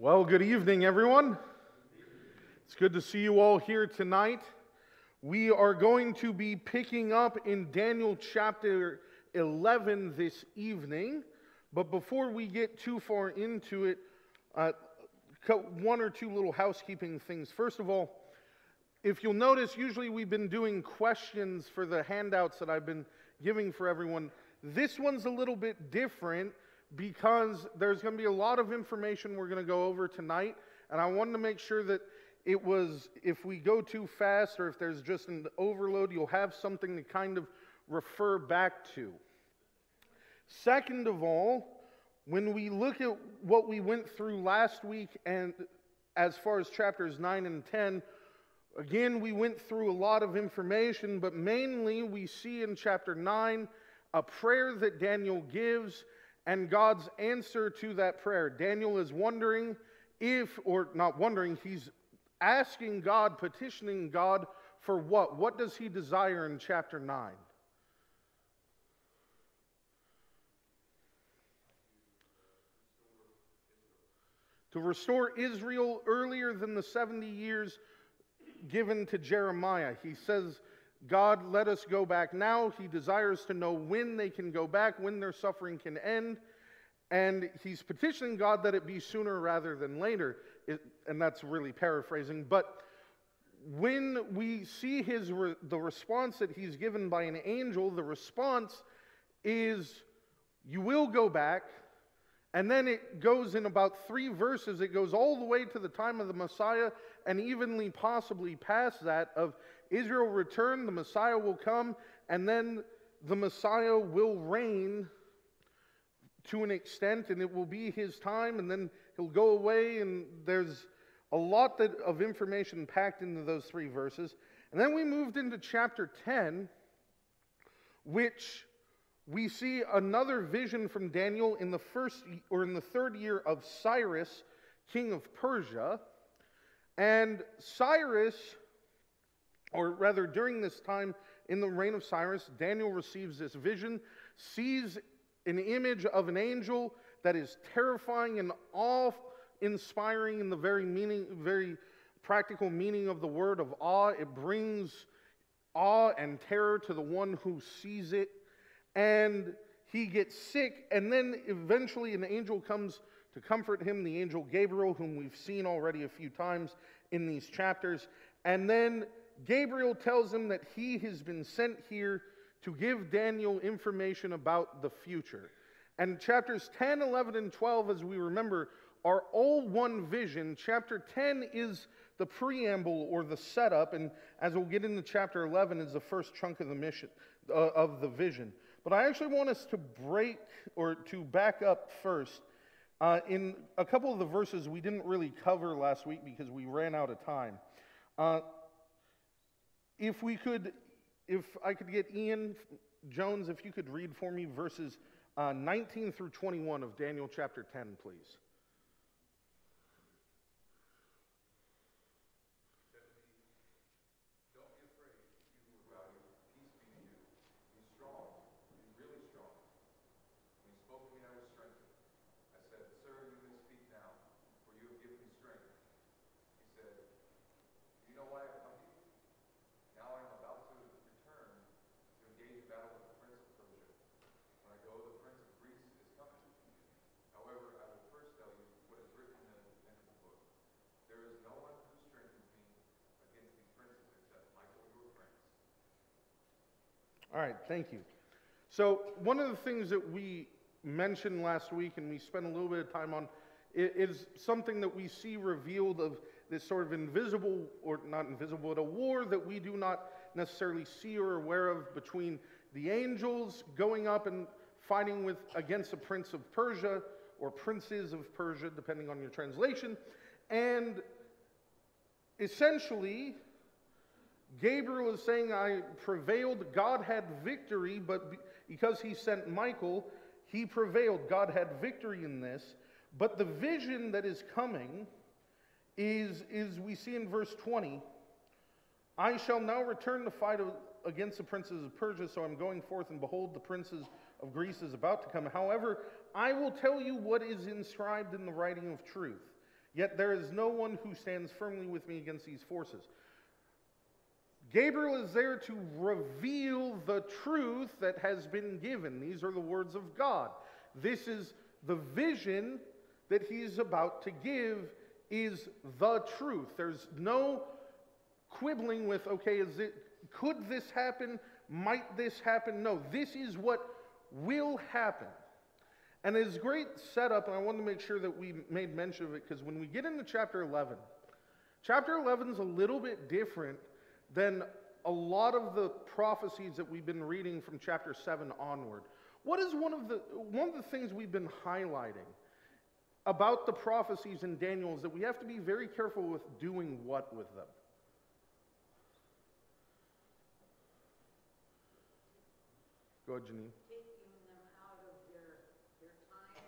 Well, good evening, everyone. It's good to see you all here tonight. We are going to be picking up in Daniel chapter 11 this evening. But before we get too far into it, one or two little housekeeping things. First of all, if you'll notice, usually we've been doing questions for the handouts that I've been giving for everyone. This one's a little bit different because there's going to be a lot of information we're going to go over tonight, and I wanted to make sure that if we go too fast or if there's just an overload, you'll have something to kind of refer back to. Second of all, when we look at what we went through last week, and as far as chapters 9 and 10, again, we went through a lot of information, but mainly we see in chapter 9 a prayer that Daniel gives and God's answer to that prayer. Daniel is wondering he's asking God, petitioning God for what? What does he desire in chapter 9? To restore Israel earlier than the 70 years given to Jeremiah. He says, God, let us go back now. He desires to know when they can go back, when their suffering can end. And he's petitioning God that it be sooner rather than later. And that's really paraphrasing. But when we see the response that he's given by an angel, the response is, you will go back. And then it goes in about 3 verses. It goes all the way to the time of the Messiah and evenly possibly past that of Israel return, the Messiah will come, and then the Messiah will reign to an extent, and it will be his time, and then he'll go away, and there's a lot of information packed into those 3 verses. And then we moved into chapter 10, which we see another vision from Daniel in the 3rd year of Cyrus, king of Persia. And Cyrus, or rather during this time in the reign of Cyrus, Daniel receives this vision, sees an image of an angel that is terrifying and awe-inspiring in the very practical meaning of the word of awe. It brings awe and terror to the one who sees it. And he gets sick, and then eventually an angel comes to comfort him, the angel Gabriel, whom we've seen already a few times in these chapters. And then Gabriel tells him that he has been sent here to give Daniel information about the future. And chapters 10, 11, and 12, as we remember, are all one vision. Chapter 10 is the preamble or the setup, and as we'll get into chapter 11, is the first chunk of the vision. But I actually want us to back up first. In a couple of the verses we didn't really cover last week because we ran out of time. If I could get Ian Jones, if you could read for me verses 19 through 21 of Daniel chapter 10, please. All right, thank you. So one of the things that we mentioned last week and we spent a little bit of time on is something that we see revealed of this sort of invisible, or not invisible, but a war that we do not necessarily see or aware of between the angels going up and fighting against the prince of Persia, or princes of Persia, depending on your translation. And essentially, Gabriel is saying, I prevailed. God had victory, but because he sent Michael, he prevailed. God had victory in this. But the vision that is coming is we see in verse 20, I shall now return to fight against the princes of Persia, so I'm going forth, and behold, the princes of Greece is about to come. However, I will tell you what is inscribed in the writing of truth. Yet there is no one who stands firmly with me against these forces. Gabriel is there to reveal the truth that has been given. These are the words of God. This is the vision that he's about to give, is the truth. There's no quibbling with, okay, could this happen? Might this happen? No, this is what will happen. And it's a great setup, and I wanted to make sure that we made mention of it, because when we get into chapter 11 is a little bit different than a lot of the prophecies that we've been reading from chapter 7 onward. What is one of the things we've been highlighting about the prophecies in Daniel is that we have to be very careful with doing what with them? Go ahead, Janine. Taking them out of their time.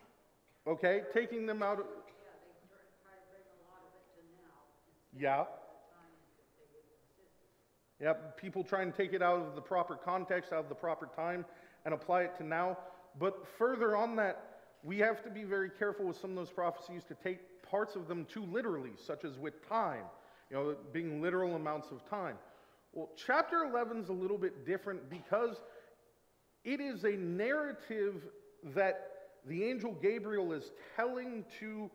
Okay, taking them out of... Yeah, they try to bring a lot of it to now. Yeah. The time that they would consist. Yep, people try and take it out of the proper context, out of the proper time, and apply it to now. But further on that, we have to be very careful with some of those prophecies to take parts of them too literally, such as with time, being literal amounts of time. Well, chapter 11 is a little bit different because it is a narrative that the angel Gabriel is telling to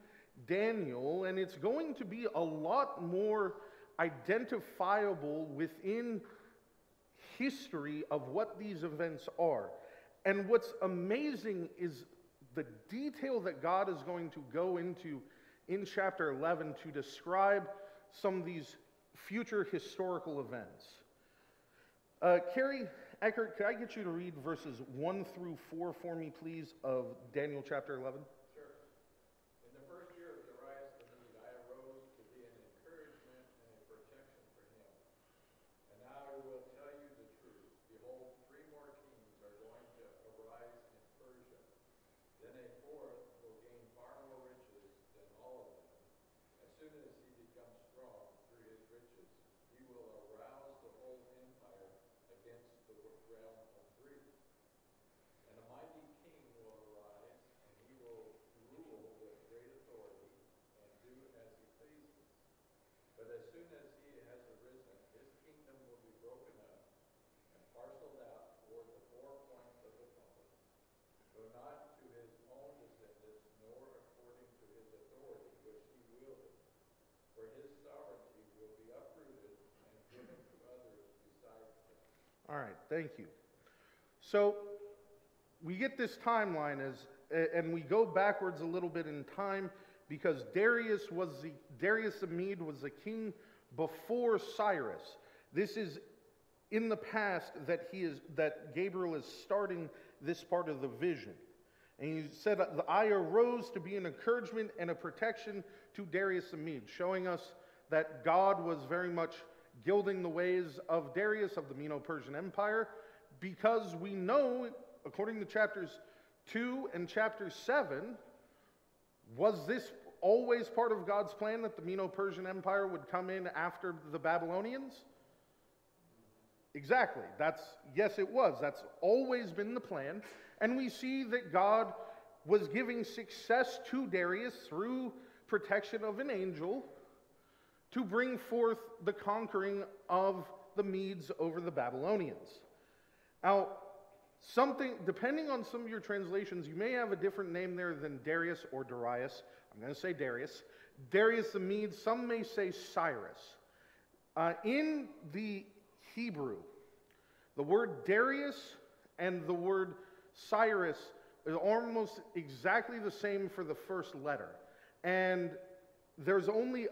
Daniel, and it's going to be a lot more identifiable within history of what these events are. And what's amazing is the detail that God is going to go into in chapter 11 to describe some of these future historical events. Carrie Eckert, could I get you to read verses 1 through 4 for me, please, of Daniel chapter 11? Sure. In the first year of Darius the Mede, I arose to be an encouragement and a protection for him. And now I will tell you the truth. Behold, 3 more kings are going to arise in Persia. Then a fourth will gain far more riches than all of them. As soon as he becomes strong through his riches, he will arouse the whole empire against the realm of Greece. And a mighty king will arise, and he will rule with great authority and do as he pleases. But as soon as he has arisen, his kingdom will be broken up and parceled out toward the 4 points of the compass, though not to his own descendants, nor according to his authority which he wielded. For his sovereignty will be uprooted and given to others besides him. All right, thank you. So we get this timeline and we go backwards a little bit in time because Darius the Mede was the king before Cyrus. This is in the past that Gabriel is starting this part of the vision. And he said, I arose to be an encouragement and a protection to Darius the Mede, showing us that God was very much gilding the ways of Darius of the Medo-Persian Empire, because we know, according to chapters 2 and chapter 7, was this always part of God's plan that the Medo-Persian Empire would come in after the Babylonians? Exactly. Yes, it was. That's always been the plan. And we see that God was giving success to Darius through protection of an angel to bring forth the conquering of the Medes over the Babylonians. Now, depending on some of your translations, you may have a different name there than Darius or Darius. I'm going to say Darius. Darius the Mede, some may say Cyrus. In the Hebrew, the word Darius and the word Cyrus is almost exactly the same for the first letter. And there's only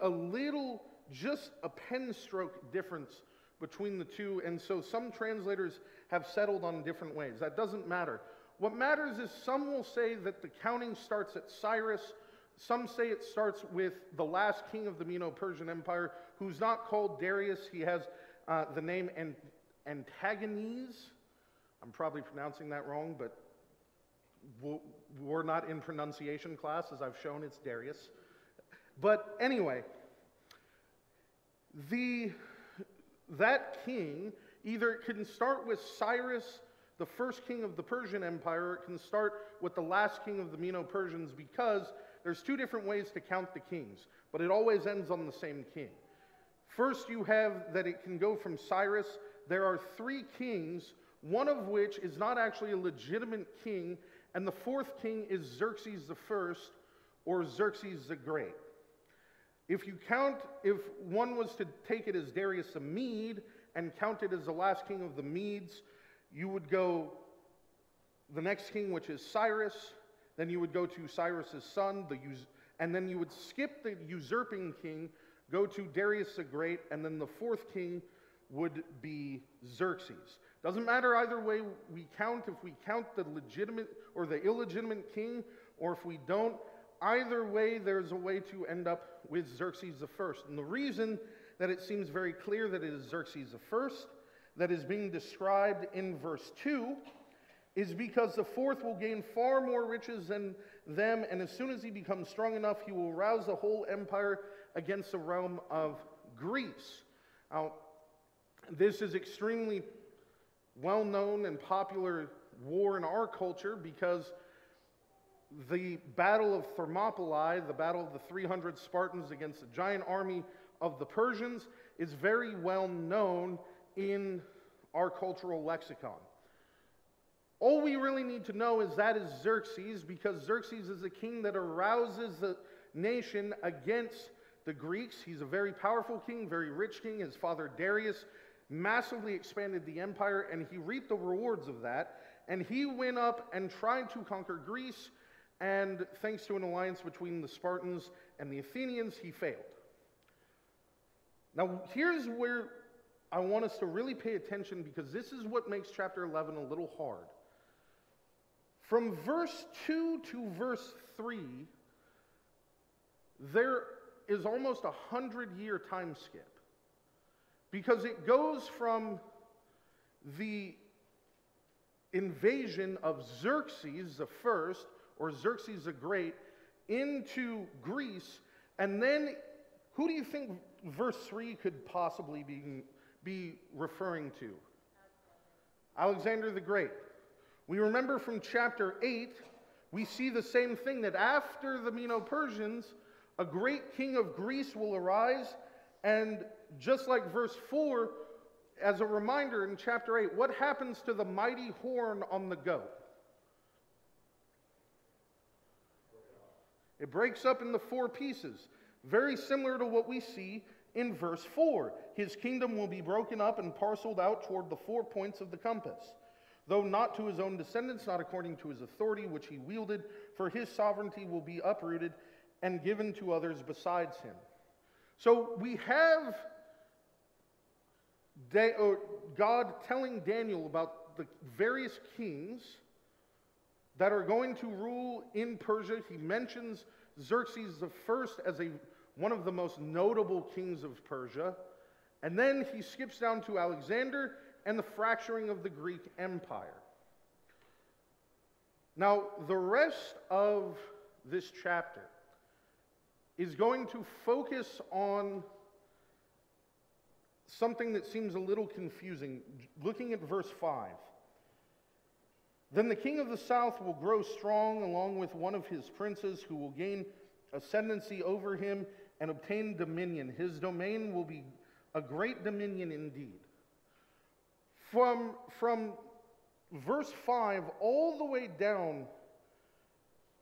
just a pen stroke difference between the two, and so some translators have settled on different ways. That doesn't matter. What matters is some will say that the counting starts at Cyrus, some say it starts with the last king of the Medo-Persian Empire, who's not called Darius. He has the name Antagones. I'm probably pronouncing that wrong, but we're not in pronunciation class, as I've shown it's Darius. But anyway, that king, either it can start with Cyrus, the first king of the Persian Empire, or it can start with the last king of the Medo-Persians, because there's two different ways to count the kings, but it always ends on the same king. First, you have that it can go from Cyrus. There are 3 kings, one of which is not actually a legitimate king, and the 4th king is Xerxes the First, or Xerxes the Great. If one was to take it as Darius the Mede and count it as the last king of the Medes, you would go the next king, which is Cyrus, then you would go to Cyrus's son, and then you would skip the usurping king, go to Darius the Great, and then the 4th king would be Xerxes. Doesn't matter either way we count, if we count the legitimate or the illegitimate king, or if we don't. Either way, there's a way to end up with Xerxes the First. And the reason that it seems very clear that it is Xerxes the First that is being described in verse 2 is because the 4th will gain far more riches than them, and as soon as he becomes strong enough, he will rouse the whole empire against the realm of Greece. Now, this is extremely well-known and popular war in our culture because the Battle of Thermopylae, the battle of the 300 Spartans against the giant army of the Persians, is very well known in our cultural lexicon. All we really need to know is that is Xerxes, because Xerxes is a king that arouses the nation against the Greeks. He's a very powerful king, very rich king. His father Darius massively expanded the empire, and he reaped the rewards of that. And he went up and tried to conquer Greece, and thanks to an alliance between the Spartans and the Athenians, he failed. Now, here's where I want us to really pay attention, because this is what makes chapter 11 a little hard. From verse 2 to verse 3, there is almost 100-year time skip, because it goes from the invasion of Xerxes the First, or Xerxes the Great, into Greece, and then who do you think verse 3 could possibly be referring to? Alexander the Great. We remember from chapter 8, we see the same thing, that after the Medo-Persians, a great king of Greece will arise, and just like verse 4, as a reminder in chapter 8, what happens to the mighty horn on the goat? It breaks up into 4 pieces, very similar to what we see in verse 4. His kingdom will be broken up and parceled out toward the 4 points of the compass, though not to his own descendants, not according to his authority which he wielded, for his sovereignty will be uprooted and given to others besides him. So we have God telling Daniel about the various kings that are going to rule in Persia. He mentions Xerxes the First as one of the most notable kings of Persia. And then he skips down to Alexander and the fracturing of the Greek Empire. Now, the rest of this chapter is going to focus on something that seems a little confusing. Looking at verse 5. Then the king of the south will grow strong along with one of his princes, who will gain ascendancy over him and obtain dominion. His domain will be a great dominion indeed. From verse 5 all the way down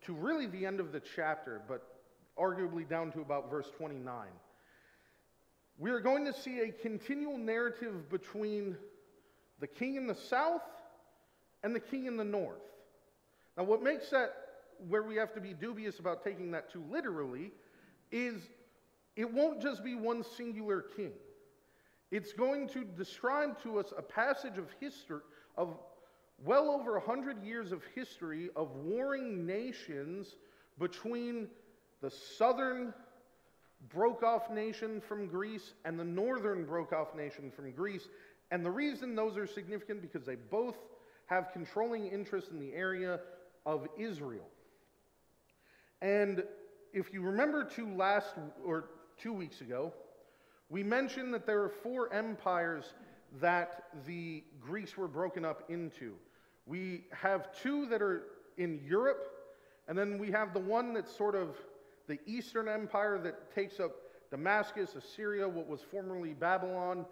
to really the end of the chapter, but arguably down to about verse 29, we are going to see a continual narrative between the king in the south and the king in the north. Now, what makes that where we have to be dubious about taking that too literally is it won't just be one singular king. It's going to describe to us a passage of history, of well over 100 years of history of warring nations between the southern broke-off nation from Greece and the northern broke-off nation from Greece. And the reason those are significant because they both have controlling interest in the area of Israel. And if you remember 2 weeks ago, we mentioned that there are 4 empires that the Greeks were broken up into. We have 2 that are in Europe, and then we have the one that's sort of the Eastern Empire that takes up Damascus, Assyria, what was formerly Babylon,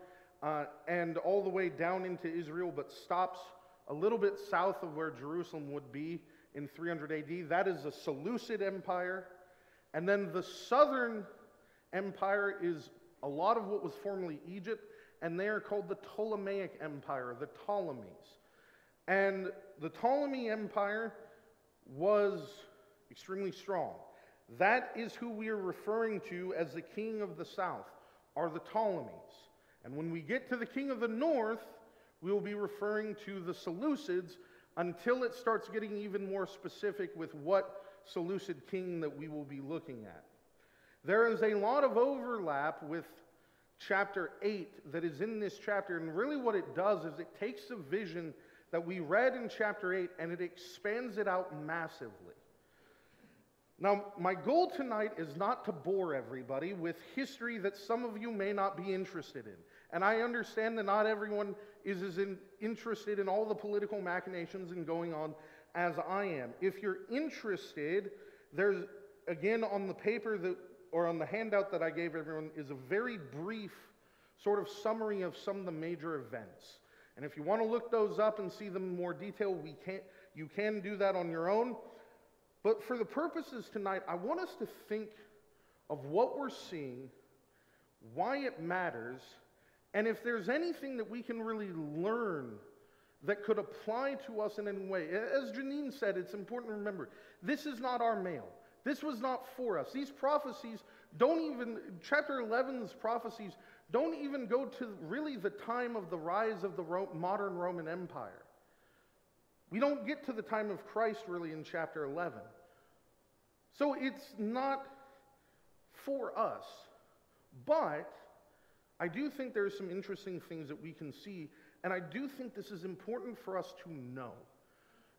and all the way down into Israel, but stops a little bit south of where Jerusalem would be in 300 AD. That is the Seleucid Empire. And then the Southern Empire is a lot of what was formerly Egypt, and they are called the Ptolemaic Empire, the Ptolemies. And the Ptolemy Empire was extremely strong. That is who we are referring to as the king of the south, are the Ptolemies. And when we get to the king of the north, we will be referring to the Seleucids until it starts getting even more specific with what Seleucid king that we will be looking at. There is a lot of overlap with chapter 8 that is in this chapter, and really what it does is it takes the vision that we read in chapter 8 and it expands it out massively. Now, my goal tonight is not to bore everybody with history that some of you may not be interested in. And I understand that not everyone is as interested in all the political machinations and going on as I am. If you're interested, there's, again, on the paper that, or on the handout that I gave everyone, is a very brief sort of summary of some of the major events. And if you want to look those up and see them in more detail, you can do that on your own. But for the purposes tonight, I want us to think of what we're seeing, why it matters, and if there's anything that we can really learn that could apply to us in any way. As Janine said, it's important to remember, this is not our mail. This was not for us. These prophecies don't even, chapter 11's prophecies don't even go to really the time of the rise of the modern Roman Empire. We don't get to the time of Christ really in chapter 11. So it's not for us. But I do think there are some interesting things that we can see, and I do think this is important for us to know.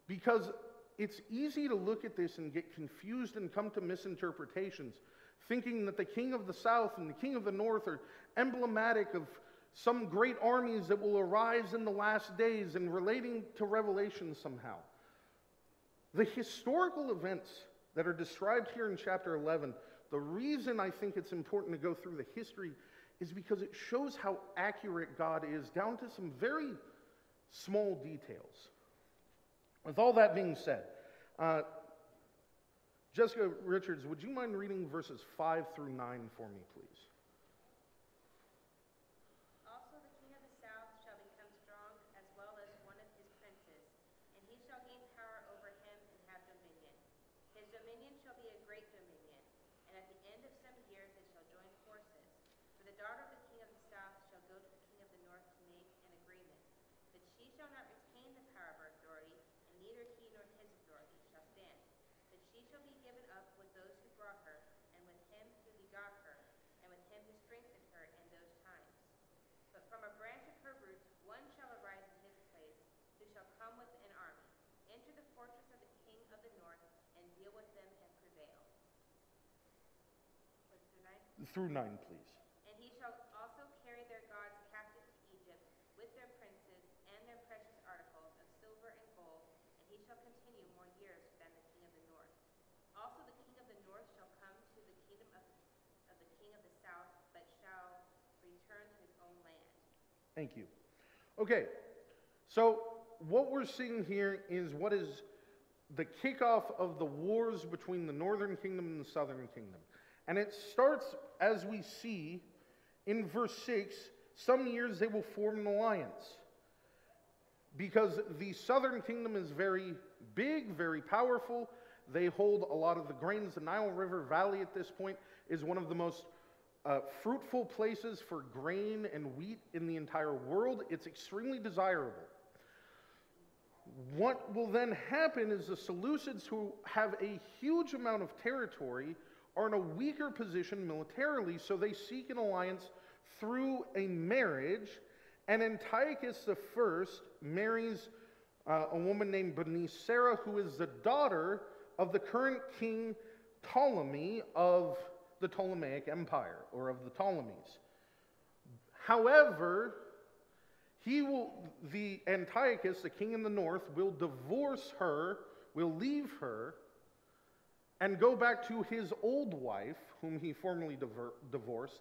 Because it's easy to look at this and get confused and come to misinterpretations, thinking that the king of the south and the king of the north are emblematic of some great armies that will arise in the last days and relating to Revelation somehow. The historical events that are described here in chapter 11, the reason I think it's important to go through the history is because it shows how accurate God is down to some very small details. With all that being said, Jessica Richards, would you mind reading verses 5 through 9 for me, please? Also the king of the south shall become strong, as well as one of his princes, and he shall gain power over him and have dominion. His dominion shall be a great dominion, and at the end of some years it shall join forces. For the daughter of the king of the south shall go to the king of the north to make an agreement, but she shall not retain the power of her authority, and neither he nor his authority shall stand. But she shall be given up with those who brought her, and with him who begot her, and with him who strengthened her in those times. But from a branch of her roots one shall arise in his place, who shall come with an army, enter the fortress of the king of the north, and deal with them and prevail. What's through 9? Through 9, please. And he shall also carry their gods captive to Egypt, with their princes and their precious articles of silver and gold, and he shall continue more years than the king of the north. Also the king of the north shall come to the kingdom of the king of the south, but shall return to his own land. Thank you. Okay, so what we're seeing here is what is the kickoff of the wars between the northern kingdom and the southern kingdom. And it starts, as we see, in verse 6, some years they will form an alliance. Because the southern kingdom is very big, very powerful. They hold a lot of the grains. The Nile River Valley at this point is one of the most fruitful places for grain and wheat in the entire world. It's extremely desirable. What will then happen is the Seleucids, who have a huge amount of territory, are in a weaker position militarily, so they seek an alliance through a marriage, and Antiochus I marries a woman named Benisera, who is the daughter of the current king Ptolemy of the Ptolemaic Empire, or of the Ptolemies. However, the Antiochus, the king in the north, will divorce her, will leave her, and go back to his old wife, whom he formerly divorced,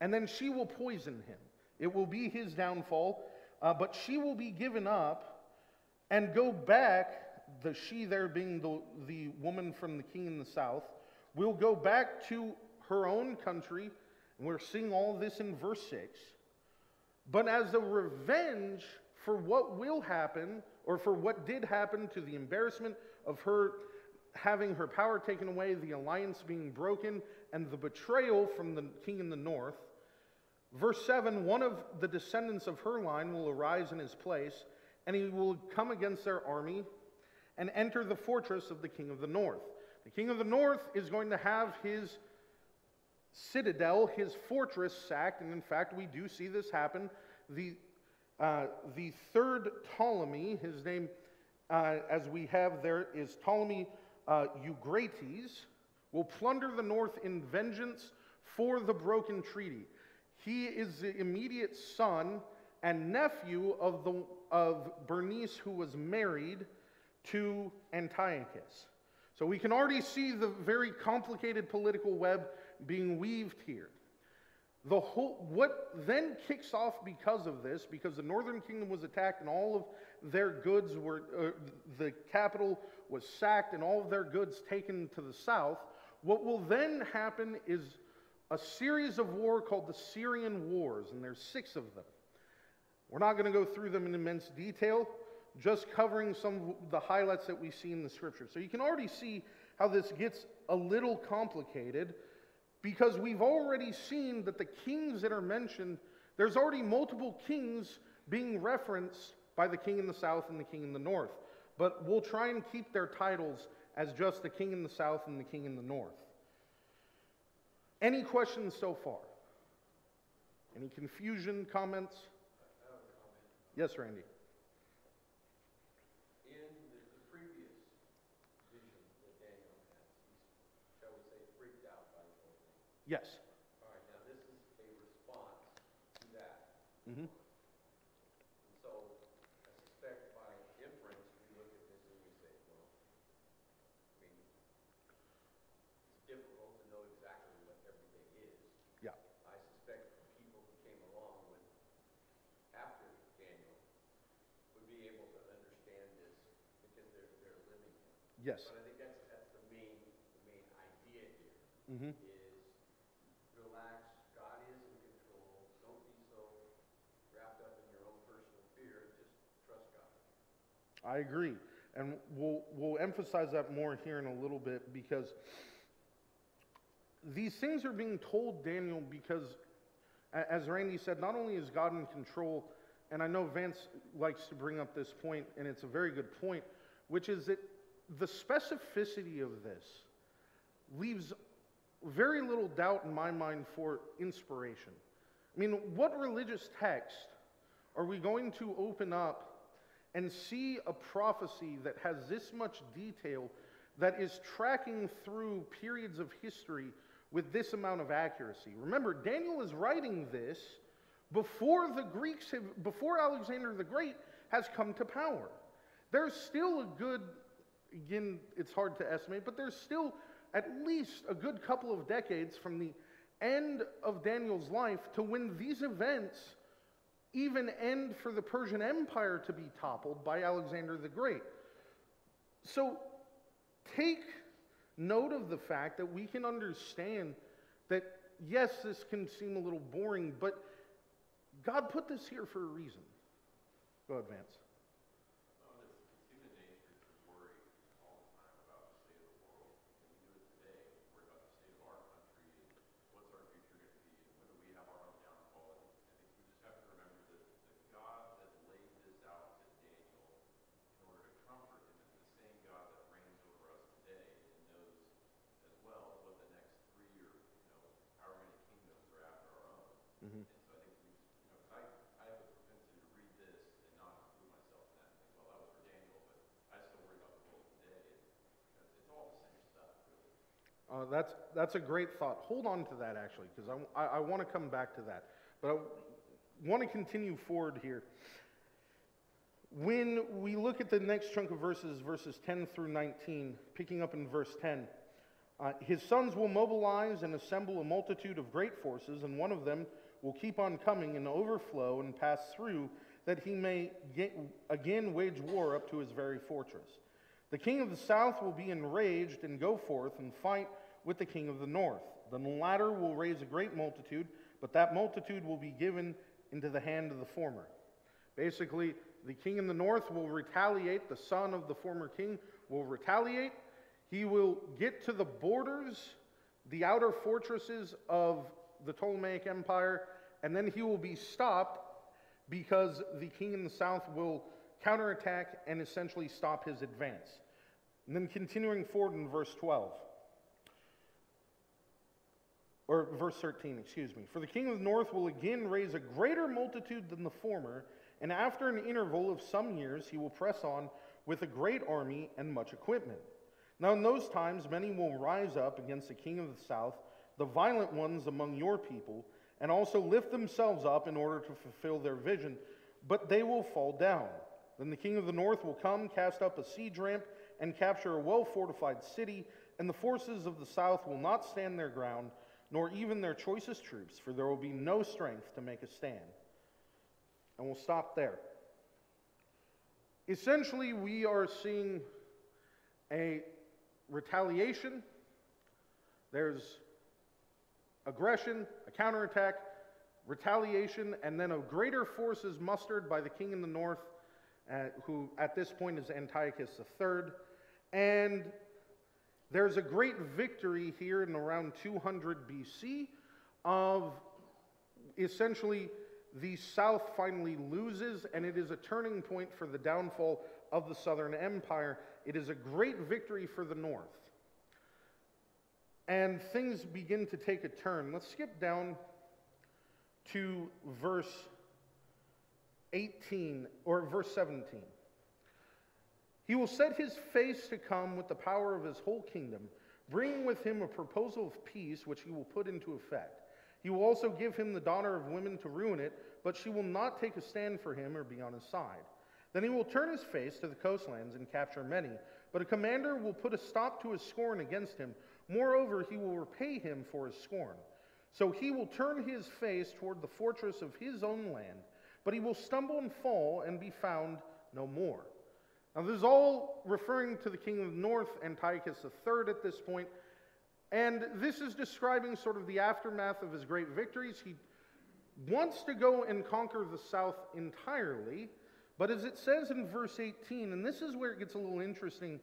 and then she will poison him. It will be his downfall, but she will be given up and go back, the she there being the woman from the king in the south, will go back to her own country, and we're seeing all this in verse 6. But as a revenge for what will happen, or for what did happen, to the embarrassment of her having her power taken away, the alliance being broken, and the betrayal from the king in the north, verse 7, one of the descendants of her line will arise in his place, and he will come against their army and enter the fortress of the king of the north. The king of the north is going to have his citadel, his fortress sacked, and in fact we do see this happen. The third Ptolemy, his name as we have there is Ptolemy Eugrates, will plunder the north in vengeance for the broken treaty. He is the immediate son and nephew of Bernice, who was married to Antiochus. So we can already see the very complicated political web being weaved here. What then kicks off because of this, because the northern kingdom was attacked and all of their goods were, the capital was sacked and all of their goods taken to the south, what will then happen is a series of war called the Syrian Wars, and there's 6 of them. We're not going to go through them in immense detail, just covering some of the highlights that we see in the scripture. So you can already see how this gets a little complicated, because we've already seen that the kings that are mentioned, there's already multiple kings being referenced by the king in the south and the king in the north. But we'll try and keep their titles as just the king in the south and the king in the north. Any questions so far? Any confusion, comments? I have a comment. Yes, Randy. In the previous vision that Daniel has, he's, shall we say, freaked out by the whole thing. Yes. All right, now this is a response to that. Mm-hmm. And so I suspect by inference, we look at this and we say, well, I mean, it's difficult to know exactly what everything is. Yeah. I suspect the people who came along with after Daniel would be able to understand this because they're living it. Yes. But I think that's the main idea here. Mm-hmm. Is relax. God is in control. Don't be so wrapped up in your own personal fear. Just trust God. I agree. And we'll emphasize that more here in a little bit, because these things are being told Daniel because, as Randy said, not only is God in control, and I know Vance likes to bring up this point, and it's a very good point, which is that the specificity of this leaves very little doubt in my mind for inspiration. I mean, what religious text are we going to open up and see a prophecy that has this much detail, that is tracking through periods of history with this amount of accuracy? Remember, Daniel is writing this before before Alexander the Great has come to power. There's still a good, again, it's hard to estimate, but there's still at least a good couple of decades from the end of Daniel's life to when these events even end for the Persian Empire to be toppled by Alexander the Great. So take note of the fact that we can understand that, yes, this can seem a little boring, but God put this here for a reason. Go ahead, Vance. It's human nature to worry all the time about the state of the world. And we do it today. We worry about the state of our country and what's our future going to be and when do we have our own downfall. And I think we just have to remember that the God that laid this out to Daniel in order to comfort him is the same God that reigns over us today and knows as well what the next 3 or however many kingdoms are after our own. Mm-hmm. And so I think we just, because I have a propensity to read this and not include myself in that and think, well, that was for Daniel, but I still worry about the world today. And it's all the same stuff, really. That's a great thought. Hold on to that, actually, because I want to come back to that. But I want to continue forward here. When we look at the next chunk of verses, verses 10 through 19, picking up in verse 10, His sons will mobilize and assemble a multitude of great forces, and one of them will keep on coming and overflow and pass through, that he may again wage war up to his very fortress. The king of the south will be enraged and go forth and fight with the king of the north. The latter will raise a great multitude, but that multitude will be given into the hand of the former. Basically, the king in the north will retaliate. The son of the former king will retaliate. He will get to the borders, the outer fortresses of the Ptolemaic Empire, and then he will be stopped because the king in the south will counterattack and essentially stop his advance. And then continuing forward in verse 12, or verse 13, excuse me. For the king of the north will again raise a greater multitude than the former, and after an interval of some years he will press on with a great army and much equipment. Now in those times many will rise up against the king of the south, the violent ones among your people, and also lift themselves up in order to fulfill their vision, but they will fall down. Then the king of the north will come, cast up a siege ramp, and capture a well-fortified city, and the forces of the south will not stand their ground, nor even their choicest troops, for there will be no strength to make a stand. And we'll stop there. Essentially, we are seeing a retaliation. There's aggression, a counterattack, retaliation, and then a greater force is mustered by the king in the north, who at this point is Antiochus III. And there's a great victory here in around 200 BC of essentially the south finally loses, and it is a turning point for the downfall of the southern empire. It is a great victory for the north. And things begin to take a turn. Let's skip down to verse 18, or verse 17. He will set his face to come with the power of his whole kingdom, bringing with him a proposal of peace, which he will put into effect. He will also give him the daughter of women to ruin it, but she will not take a stand for him or be on his side. Then he will turn his face to the coastlands and capture many, but a commander will put a stop to his scorn against him. Moreover, he will repay him for his scorn. So he will turn his face toward the fortress of his own land, but he will stumble and fall and be found no more. Now this is all referring to the king of the north, Antiochus III at this point, and this is describing sort of the aftermath of his great victories. He wants to go and conquer the south entirely, but as it says in verse 18, and this is where it gets a little interesting,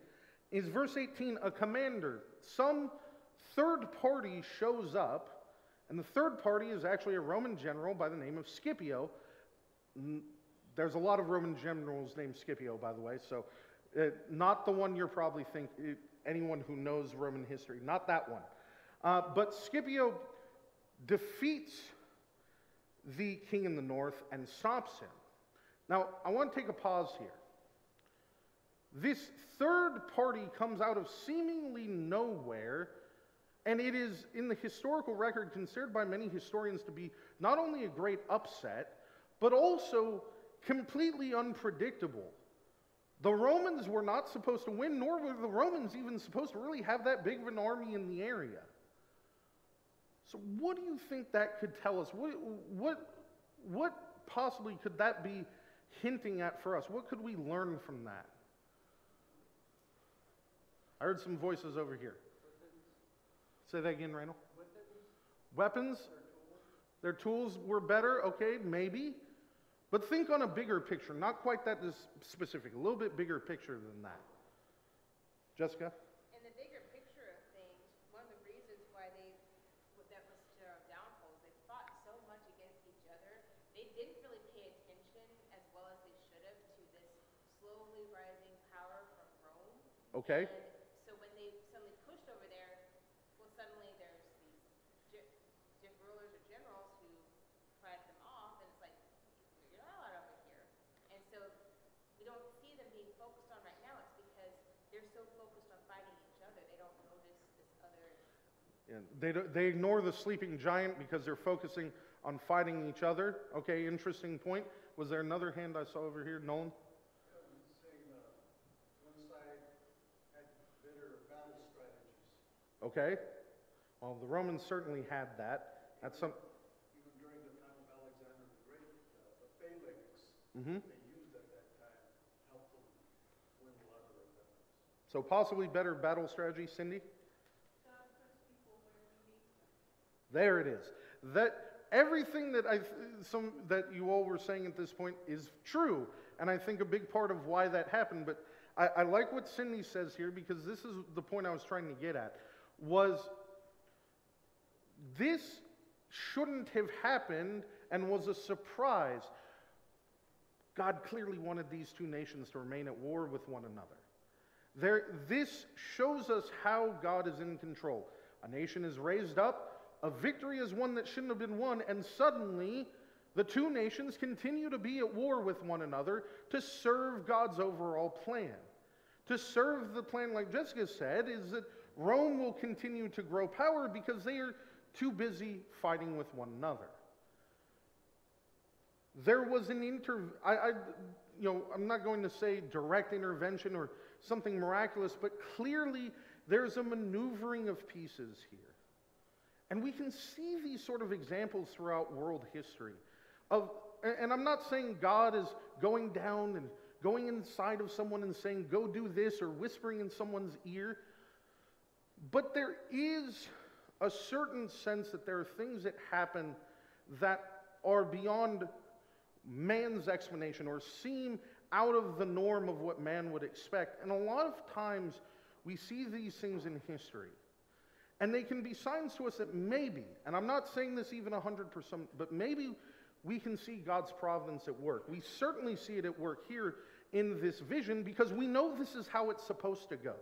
is verse 18, a commander, some third party shows up, and the third party is actually a Roman general by the name of Scipio. There's a lot of Roman generals named Scipio, by the way, so not the one you're probably thinking, anyone who knows Roman history, not that one. But Scipio defeats the king in the north and stops him. Now, I want to take a pause here. This third party comes out of seemingly nowhere, and it is, in the historical record, considered by many historians to be not only a great upset, but also completely unpredictable. The Romans were not supposed to win, nor were the Romans even supposed to really have that big of an army in the area. So what do you think that could tell us? What possibly could that be hinting at for us? What could we learn from that? I heard some voices over here. Say that again, Randall. Weapons? Their tools were better? Okay, maybe. But think on a bigger picture, not quite that specific, a little bit bigger picture than that. Jessica? In the bigger picture of things, one of the reasons why that was to our downfall is they fought so much against each other. They didn't really pay attention as well as they should have to this slowly rising power from Rome. Okay. And so when they suddenly pushed over there, well, suddenly there's these rulers or generals who fight them off, and it's like, you're not allowed over here. And so we don't see them being focused on right now. It's because they're so focused on fighting each other, they don't notice this other. Yeah, they ignore the sleeping giant because they're focusing on fighting each other. Okay, interesting point. Was there another hand I saw over here? Nolan? Saying one side had better battle strategies, Okay? Well, the Romans certainly had that. That's some. Even during the time of Alexander the Great, the phalanx Mhm. they used at that time helped them win a lot of their battles. So possibly better battle strategy, Cindy? God puts people where he needs them. There it is. That everything that that you all were saying at this point is true, and I think a big part of why that happened. But I like what Cindy says here, because this is the point I was trying to get at. Was this shouldn't have happened and was a surprise. God clearly wanted these two nations to remain at war with one another. This shows us how God is in control. A nation is raised up, a victory is one that shouldn't have been won, and suddenly the two nations continue to be at war with one another to serve God's overall plan. To serve the plan, like Jessica said, is that Rome will continue to grow power because they are too busy fighting with one another. There was an I'm not going to say direct intervention or something miraculous, but clearly there's a maneuvering of pieces here. And we can see these sort of examples throughout world history. And I'm not saying God is going down and going inside of someone and saying, go do this, or whispering in someone's ear. But there is a certain sense that there are things that happen that are beyond man's explanation or seem out of the norm of what man would expect. And a lot of times we see these things in history. And they can be signs to us that maybe, and I'm not saying this even 100%, but maybe we can see God's providence at work. We certainly see it at work here in this vision because we know this is how it's supposed to go.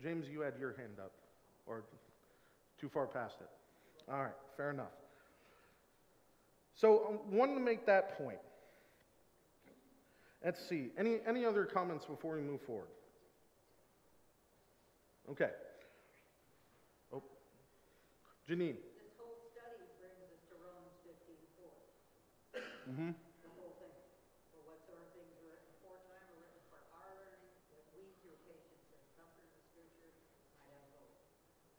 James, you had your hand up, or too far past it. All right, fair enough. So I wanted to make that point. Let's see. Any other comments before we move forward? Okay. Oh, Janine. This whole study brings us to Romans 15:4. Mm-hmm. The whole thing. For whatsoever things were written aforetime are written for our learning, that we through patience and comfort of the Scripture might have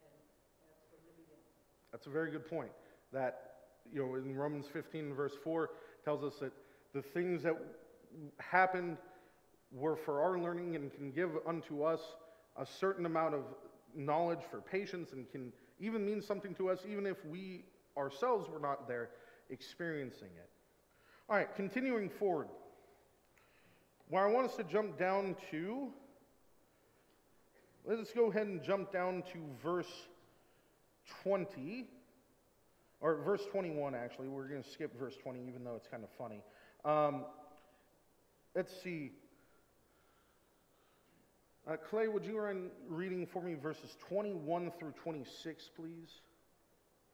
hope. And that's from the beginning. That's a very good point. That, in Romans 15 verse 4 tells us that the things that happened were for our learning and can give unto us a certain amount of knowledge for patience, and can even mean something to us even if we ourselves were not there experiencing it. All right, continuing forward. Where I want us to jump down to, let's go ahead and jump down to verse 20, or verse 21 actually. We're going to skip verse 20 even though it's kind of funny. Let's see. Clay, would you mind reading for me verses 21 through 26, please?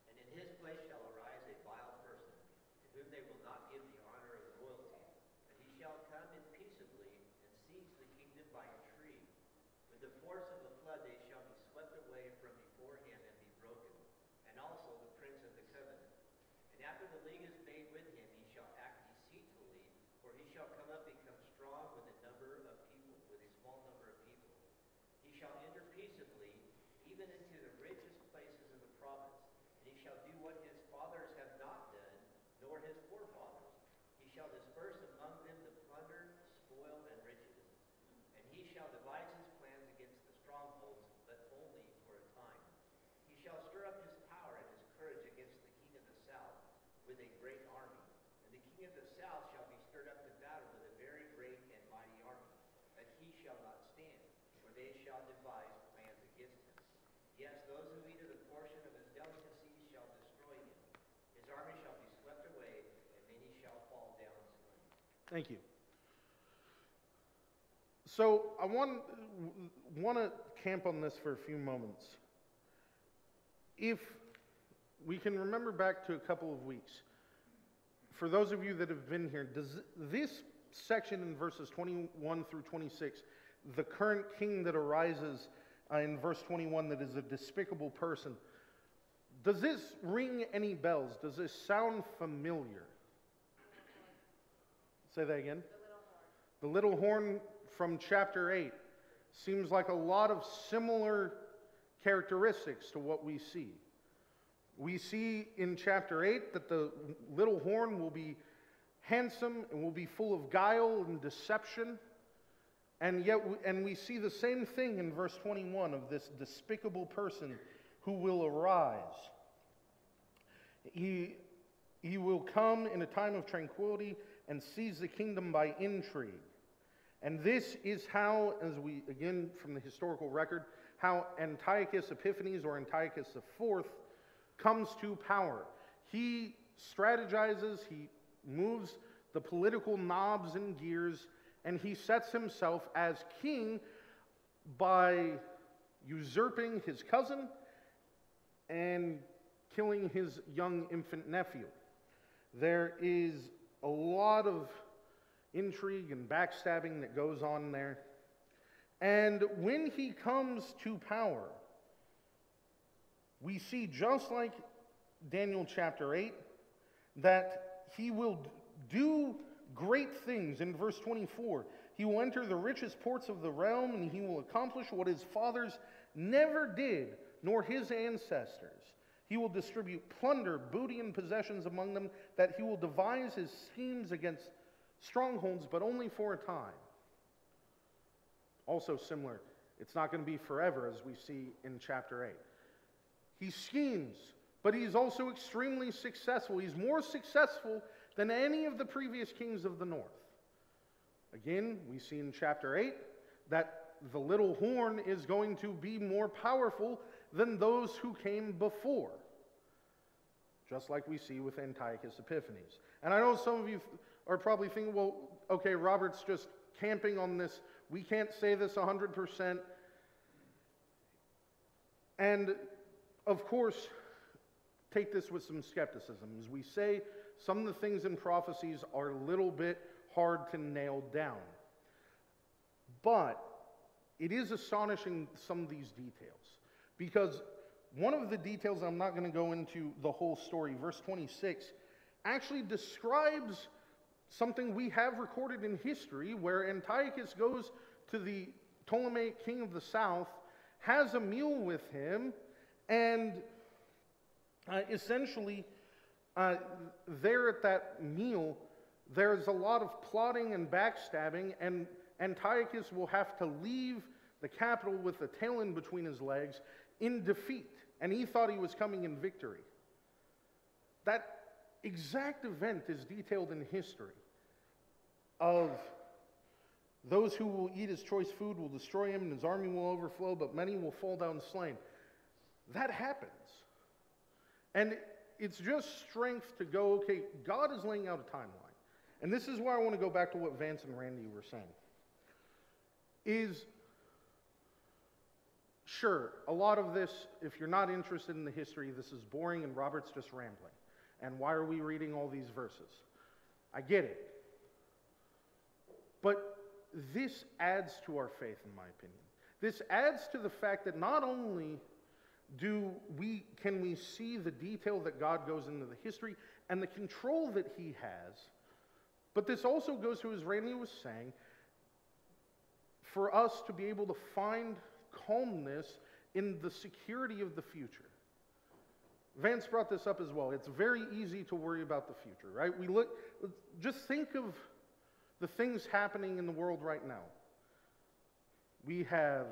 And in his place shall arise a vile person, to whom they will not give the honor of royalty. And he shall come in peaceably, and seize the kingdom by a tree. With the force of a flood they shall be swept away from before him and be broken, and also the prince of the covenant. And after the league is made with him, he shall act deceitfully, for he shall come up, become strong with a number of people, with a small number of people. He shall enter peaceably, even into the richest places of the province, and he shall do what his fathers have not done, nor his forefathers. He shall disperse among them the plunder, spoil, and riches. And he shall devise his plans against the strongholds, but only for a time. He shall stir up his power and his courage against the king of the south with a great army. And the king of the south shall be stirred up to battle with a very great and mighty army. But he shall not stand, for they shall devise plans against him. Yes, those who eat of the portion of his delicacies shall destroy him. His army shall be swept away, and many shall fall down slain. Thank you. So I want to camp on this for a few moments. If we can remember back to a couple of weeks, for those of you that have been here, does this section in verses 21 through 26, the current king that arises in verse 21 that is a despicable person, does this ring any bells? Does this sound familiar? Say that again. The little horn from chapter 8 seems like a lot of similar characteristics to what we see. We see in chapter 8 that the little horn will be handsome and will be full of guile and deception. And we see the same thing in verse 21 of this despicable person who will arise. He will come in a time of tranquility and seize the kingdom by intrigue. And this is how, as we, again, from the historical record, how Antiochus Epiphanes, or Antiochus IV, comes to power. He strategizes, he moves the political knobs and gears, and he sets himself as king by usurping his cousin and killing his young infant nephew. There is a lot of intrigue and backstabbing that goes on there. And when he comes to power, we see, just like Daniel chapter 8, that he will do great things. In verse 24, he will enter the richest ports of the realm, and he will accomplish what his fathers never did, nor his ancestors. He will distribute plunder, booty, and possessions among them, that he will devise his schemes against strongholds, but only for a time. Also similar, it's not going to be forever, as we see in chapter 8. He schemes, but he's also extremely successful. He's more successful than any of the previous kings of the north. Again, we see in chapter 8 that the little horn is going to be more powerful than those who came before, just like we see with Antiochus Epiphanes. And I know some of you are probably thinking, well, okay, Robert's just camping on this. We can't say this 100%. And, of course, take this with some skepticism. As we say, some of the things in prophecies are a little bit hard to nail down. But it is astonishing, some of these details. Because one of the details, I'm not going to go into the whole story, verse 26, actually describes something we have recorded in history, where Antiochus goes to the Ptolemaic king of the south, has a meal with him, and essentially there at that meal, there's a lot of plotting and backstabbing, and Antiochus will have to leave the capital with the tail in between his legs in defeat. And he thought he was coming in victory. That exact event is detailed in history, of those who will eat his choice food will destroy him, and his army will overflow, but many will fall down slain. That happens. And it's just strength to go, okay, God is laying out a timeline. And this is where I want to go back to what Vance and Randy were saying. Is, sure, a lot of this, if you're not interested in the history, this is boring and Robert's just rambling. And why are we reading all these verses? I get it. But this adds to our faith, in my opinion. This adds to the fact that not only can we see the detail that God goes into the history and the control that he has, but this also goes to, as Randy was saying, for us to be able to find calmness in the security of the future. Vance brought this up as well. It's very easy to worry about the future, right? Just think of the things happening in the world right now. We have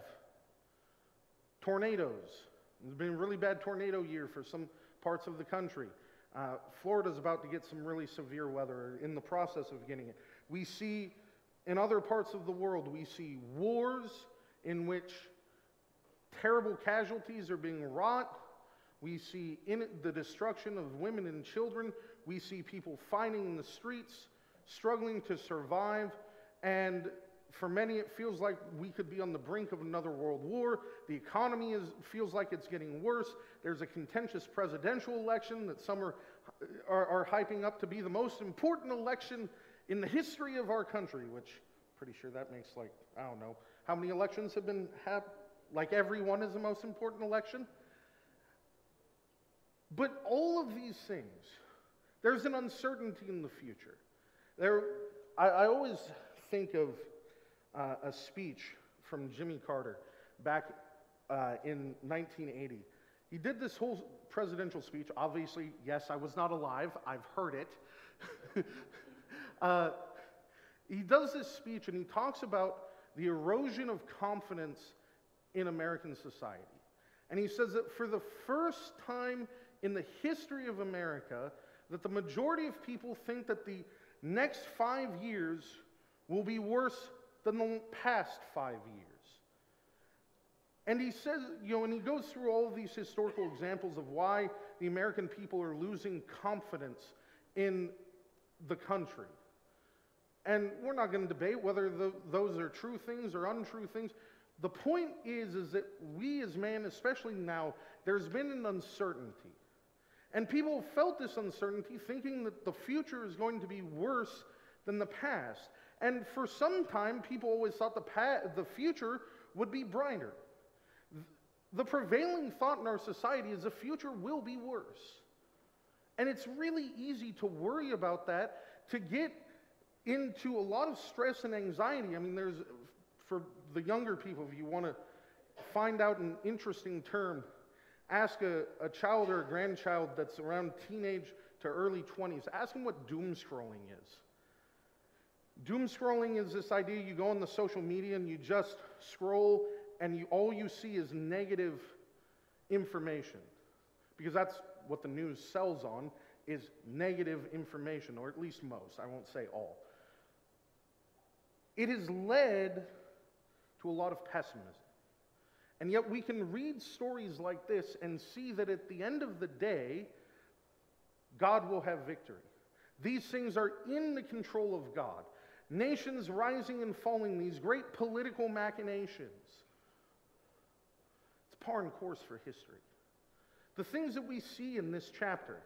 tornadoes. It's been a really bad tornado year for some parts of the country. Florida's about to get some really severe weather, or in the process of getting it. We see, in other parts of the world, we see wars in which terrible casualties are being wrought. We see the destruction of women and children. We see people fighting in the streets, struggling to survive, and for many it feels like we could be on the brink of another world war. The economy feels like it's getting worse. There's a contentious presidential election that some are hyping up to be the most important election in the history of our country, which I'm pretty sure that makes, like, I don't know, how many elections have been like every one is the most important election? But all of these things, there's an uncertainty in the future. I always think of a speech from Jimmy Carter back in 1980. He did this whole presidential speech. Obviously, yes, I was not alive. I've heard it. He does this speech and he talks about the erosion of confidence in American society. And he says that for the first time in the history of America, that the majority of people think that the next 5 years will be worse than the past 5 years. And he says, and he goes through all of these historical examples of why the American people are losing confidence in the country. And we're not going to debate whether those are true things or untrue things. The point is that we as man, especially now, there's been an uncertainty. And people have felt this uncertainty, thinking that the future is going to be worse than the past. And for some time, people always thought the future would be brighter. The prevailing thought in our society is the future will be worse. And it's really easy to worry about that, to get into a lot of stress and anxiety. I mean, for the younger people, if you want to find out an interesting term, ask a child or a grandchild that's around teenage to early 20s, ask them what doom scrolling is. Doom scrolling is this idea you go on the social media and you just scroll and all you see is negative information. Because that's what the news sells on, is negative information, or at least most. I won't say all. It has led to a lot of pessimism. And yet we can read stories like this and see that at the end of the day, God will have victory. These things are in the control of God. Nations rising and falling, these great political machinations. It's par and course for history. The things that we see in this chapter,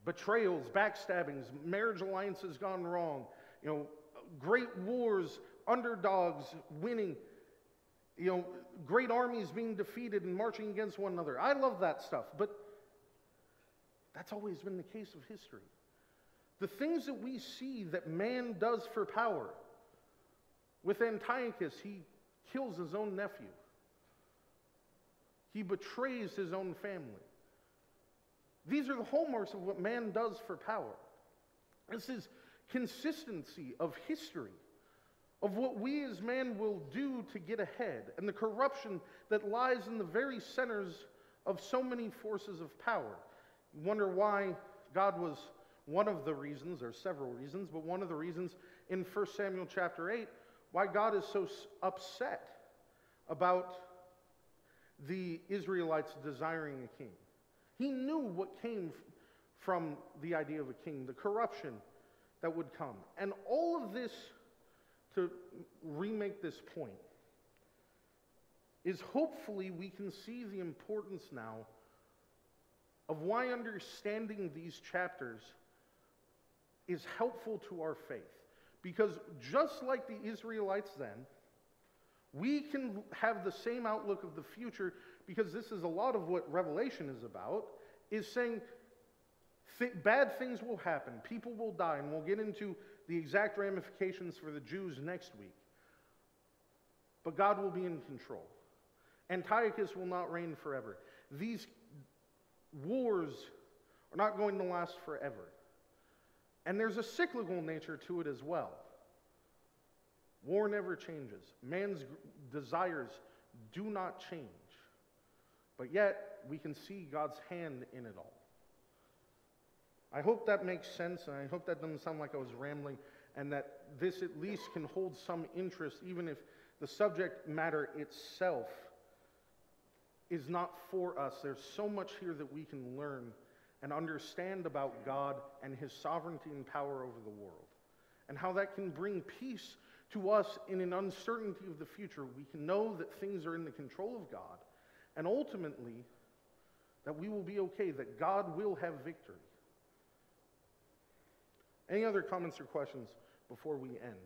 betrayals, backstabbings, marriage alliances gone wrong, great wars, underdogs winning, great armies being defeated and marching against one another. I love that stuff, but that's always been the case of history. The things that we see that man does for power. With Antiochus, he kills his own nephew. He betrays his own family. These are the hallmarks of what man does for power. This is consistency of history, of what we as man will do to get ahead, and the corruption that lies in the very centers of so many forces of power. You wonder why God was one of the reasons, or several reasons, but one of the reasons in 1 Samuel chapter 8, why God is so upset about the Israelites desiring a king. He knew what came from the idea of a king, the corruption that would come. And all of this, to remake this point, is hopefully we can see the importance now of why understanding these chapters is helpful to our faith. Because just like the Israelites then, we can have the same outlook of the future, because this is a lot of what Revelation is about, is saying bad things will happen, people will die, and we'll get into the exact ramifications for the Jews next week. But God will be in control. Antiochus will not reign forever. These wars are not going to last forever. And there's a cyclical nature to it as well. War never changes. Man's desires do not change. But yet, we can see God's hand in it all. I hope that makes sense, and I hope that doesn't sound like I was rambling, and that this at least can hold some interest, even if the subject matter itself is not for us. There's so much here that we can learn and understand about God and His sovereignty and power over the world, and how that can bring peace to us in an uncertainty of the future. We can know that things are in the control of God, and ultimately that we will be okay, that God will have victory. Any other comments or questions before we end?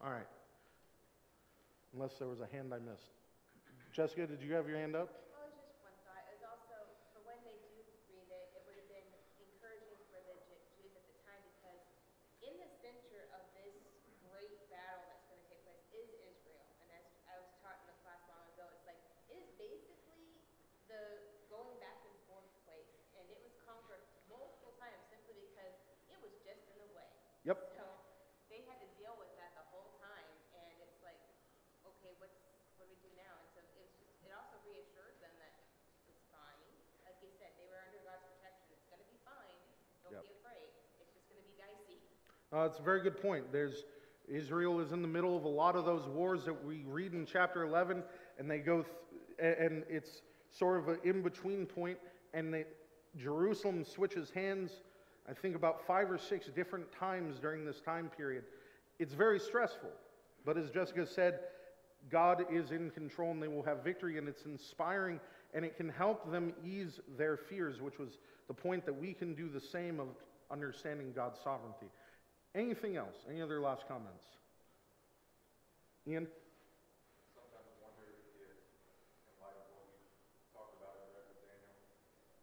All right. Unless there was a hand I missed. Jessica, did you have your hand up? Well, it was just one thought. It was also, for when they do read it, it would have been encouraging for the Jews at the time, because in the center of Yep. So they had to deal with that the whole time, and it's like, okay, what do we do now? And so it also reassured them that it's fine. Like you said, they were under God's protection. It's going to be fine. Don't Yep. be afraid. It's just going to be dicey. It's a very good point. Israel is in the middle of a lot of those wars that we read in chapter 11, and they go, and it's sort of an in-between point, and Jerusalem switches hands, I think about 5 or 6 different times during this time period. It's very stressful, but as Jessica said, God is in control and they will have victory, and it's inspiring, and it can help them ease their fears, which was the point that we can do the same of understanding God's sovereignty. Anything else? Any other last comments? Ian? Sometimes I wonder if, in light of what we talked about and read with Daniel,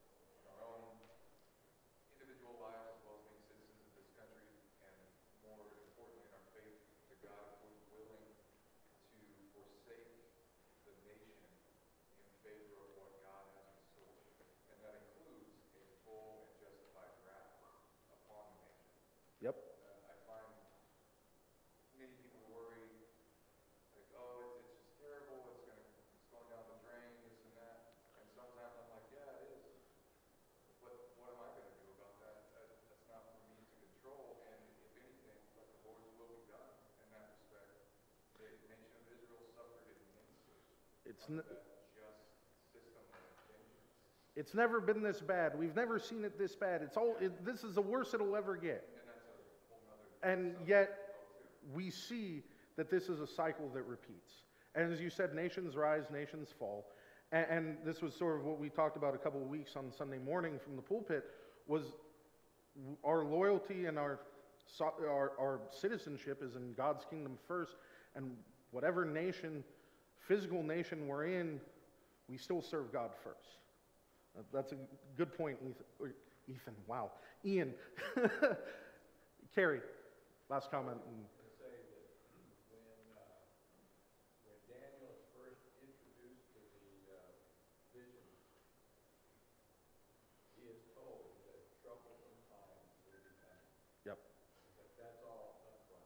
in our own individual lives, as well as being citizens of this country, and more importantly in our faith to God, if we're willing to forsake the nation in favor of what God has in store. And that includes a full and justified wrath upon the nation. Yep. I find many people worry, like, oh, it's just terrible, it's going down the drain, this and that. And sometimes I'm like, yeah, it is. But what am I going to do about that? That's not for me to control. And if anything, let the Lord's will be done in that respect. The nation of Israel suffered immensely under that just system of vengeance. It's never been this bad. We've never seen it this bad. This is the worst it'll ever get. And that's a whole nother And subject yet, as well, too. we see that this is a cycle that repeats. And as you said, nations rise, nations fall. And this was sort of what we talked about a couple of weeks on Sunday morning from the pulpit, was our loyalty and our citizenship is in God's kingdom first. And whatever nation, physical nation we're in, we still serve God first. That's a good point, Ethan. Wow. Ian. Carrie, last comment. To say that when Daniel is first introduced to the vision, he is told that troublesome times will be coming. Yep. That's all up front.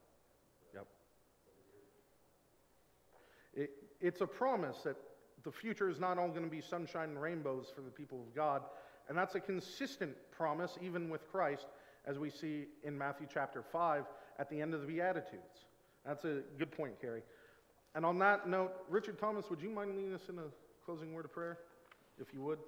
Yep. It's a promise that the future is not all going to be sunshine and rainbows for the people of God. And that's a consistent promise, even with Christ, as we see in Matthew chapter 5 at the end of the Beatitudes. That's a good point, Carrie. And on that note, Richard Thomas, would you mind leading us in a closing word of prayer, if you would?